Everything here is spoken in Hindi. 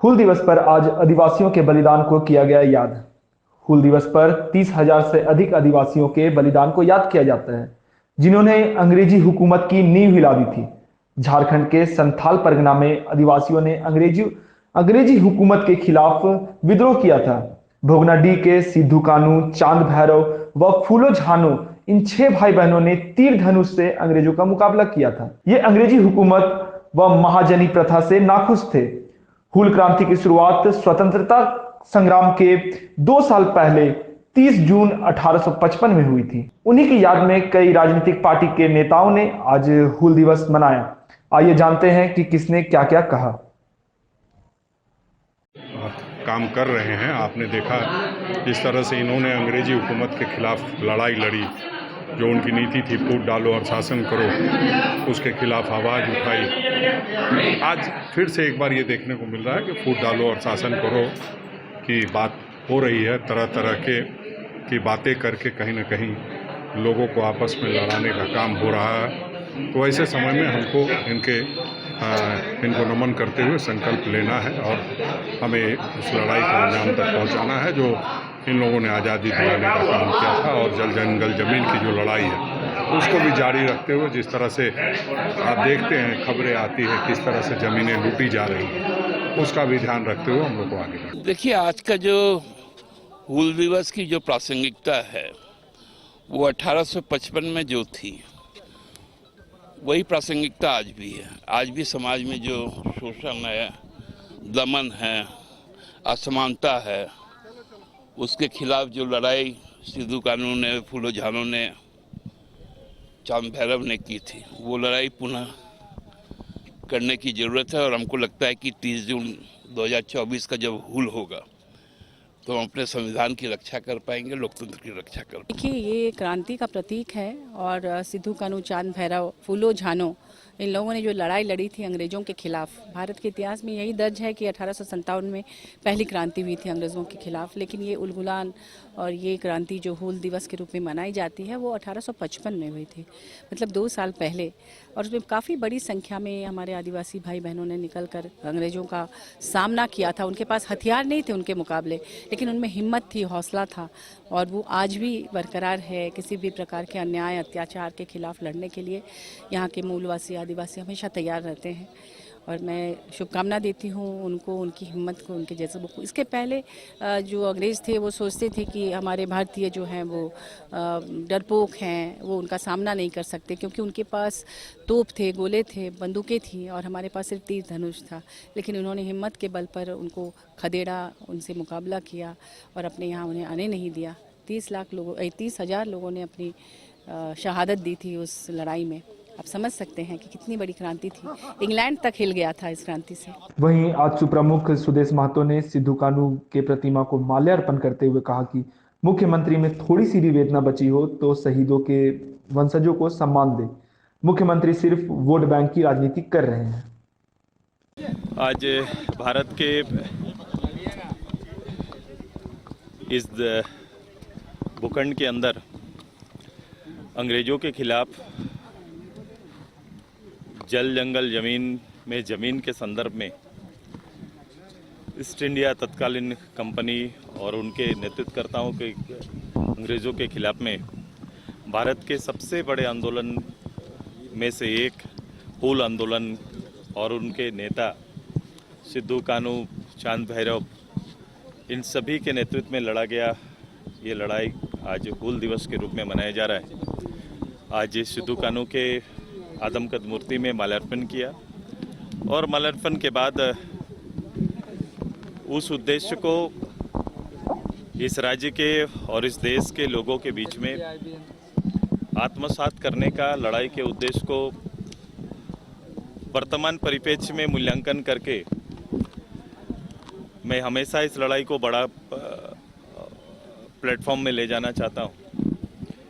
हूल दिवस पर आज आदिवासियों के बलिदान को किया गया याद। हूल दिवस पर 30,000 से अधिक आदिवासियों के बलिदान को याद किया जाता है, जिन्होंने अंग्रेजी हुकूमत की नींव हिला दी थी। झारखंड के संथाल परगना में आदिवासियों ने अंग्रेजी अंग्रेजी हुकूमत के खिलाफ विद्रोह किया था। भोगनाडीह के सिद्धू कानू, चांद भैरव व फूलो झानो, इन 6 भाई बहनों ने तीर धनुष से अंग्रेजों का मुकाबला किया था। ये अंग्रेजी हुकूमत व महाजनी प्रथा से नाखुश थे। हूल क्रांति की शुरुआत स्वतंत्रता संग्राम के 2 साल पहले 30 जून 1855 में हुई थी। उन्हीं की याद में कई राजनीतिक पार्टी के नेताओं ने आज हूल दिवस मनाया। आइए जानते हैं कि किसने क्या क्या कहा। काम कर रहे हैं। आपने देखा जिस तरह से इन्होंने अंग्रेजी हुकूमत के खिलाफ लड़ाई लड़ी, जो उनकी नीति थी फूट डालो और शासन करो, उसके खिलाफ आवाज़ उठाई। आज फिर से एक बार ये देखने को मिल रहा है कि फूट डालो और शासन करो की बात हो रही है। तरह तरह की बातें करके कहीं ना कहीं लोगों को आपस में लड़ाने का काम हो रहा है। तो ऐसे समय में हमको इनको नमन करते हुए संकल्प लेना है और हमें इस लड़ाई को अंजाम तक पहुंचाना है, जो इन लोगों ने आज़ादी दिलाने का काम किया था। और जल जंगल ज़मीन की जो लड़ाई है उसको भी जारी रखते हुए, जिस तरह से आप देखते हैं खबरें आती है किस तरह से ज़मीनें लूटी जा रही हैं, उसका भी ध्यान रखते हुए हम लोग को आगे बढ़ना। देखिए, आज का जो हूल दिवस की जो प्रासंगिकता है वो 1855 में जो थी वही प्रासंगिकता आज भी है। आज भी समाज में जो शोषण है, दमन है, असमानता है, उसके खिलाफ जो लड़ाई सिद्धू कानू ने, फूलो झानो ने, चांद भैरव ने की थी, वो लड़ाई पुनः करने की ज़रूरत है। और हमको लगता है कि 30 जून 2024 का जब हूल होगा तो हम अपने संविधान की रक्षा कर पाएंगे, लोकतंत्र की रक्षा कर पाएंगे। देखिए, ये क्रांति का प्रतीक है और सिद्धू कानू, चांद भैरव, फूलो झानो, इन लोगों ने जो लड़ाई लड़ी थी अंग्रेजों के खिलाफ, भारत के इतिहास में यही दर्ज है कि 1857 में पहली क्रांति हुई थी अंग्रेजों के खिलाफ। लेकिन ये उलगुलान और ये क्रांति जो हूल दिवस के रूप में मनाई जाती है वो 1855 में हुई थी, मतलब 2 साल पहले। और उसमें काफ़ी बड़ी संख्या में हमारे आदिवासी भाई बहनों ने निकलकर अंग्रेजों का सामना किया था। उनके पास हथियार नहीं थे उनके मुकाबले, लेकिन उनमें हिम्मत थी, हौसला था, और वो आज भी बरकरार है। किसी भी प्रकार के अन्याय अत्याचार के खिलाफ लड़ने के लिए यहाँ के मूलवासी आदिवासी हमेशा तैयार रहते हैं। और मैं शुभकामना देती हूँ उनको, उनकी हिम्मत को, उनके जज्बों को। इसके पहले जो अंग्रेज़ थे वो सोचते थे कि हमारे भारतीय जो हैं वो डरपोक हैं, वो उनका सामना नहीं कर सकते, क्योंकि उनके पास तोप थे, गोले थे, बंदूकें थी, और हमारे पास सिर्फ तीर धनुष था। लेकिन उन्होंने हिम्मत के बल पर उनको खदेड़ा, उनसे मुकाबला किया और अपने यहाँ उन्हें आने नहीं दिया। 30,000 लोगों ने अपनी शहादत दी थी उस लड़ाई में। आप समझ सकते हैं कि कितनी बड़ी क्रांति थी। इंग्लैंड तक हिल गया था इस क्रांति से। वहीं आजसू प्रमुख सुदेश महतो ने सिद्धू कानू के प्रतिमा को माल्यार्पण करते हुए कहा कि मुख्यमंत्री में थोड़ी सी भी वेदना बची हो तो शहीदों के वंशजों को सम्मान दे। मुख्यमंत्री सिर्फ वोट बैंक की राजनीति कर रहे हैं। आज भारत के इस भूखंड के अंदर अंग्रेजों के खिलाफ जल जंगल ज़मीन में ज़मीन के संदर्भ में ईस्ट इंडिया तत्कालीन कंपनी और उनके नेतृत्वकर्ताओं के अंग्रेज़ों के खिलाफ में भारत के सबसे बड़े आंदोलन में से एक हूल आंदोलन और उनके नेता सिद्धू कानू, चांद भैरव, इन सभी के नेतृत्व में लड़ा गया ये लड़ाई आज हूल दिवस के रूप में मनाया जा रहा है। आज सिद्धू कानू के आदमकद मूर्ति में माल्यार्पण किया और माल्यार्पण के बाद उस उद्देश्य को इस राज्य के और इस देश के लोगों के बीच में आत्मसात करने का, लड़ाई के उद्देश्य को वर्तमान परिप्रेक्ष्य में मूल्यांकन करके मैं हमेशा इस लड़ाई को बड़ा प्लेटफॉर्म में ले जाना चाहता हूँ।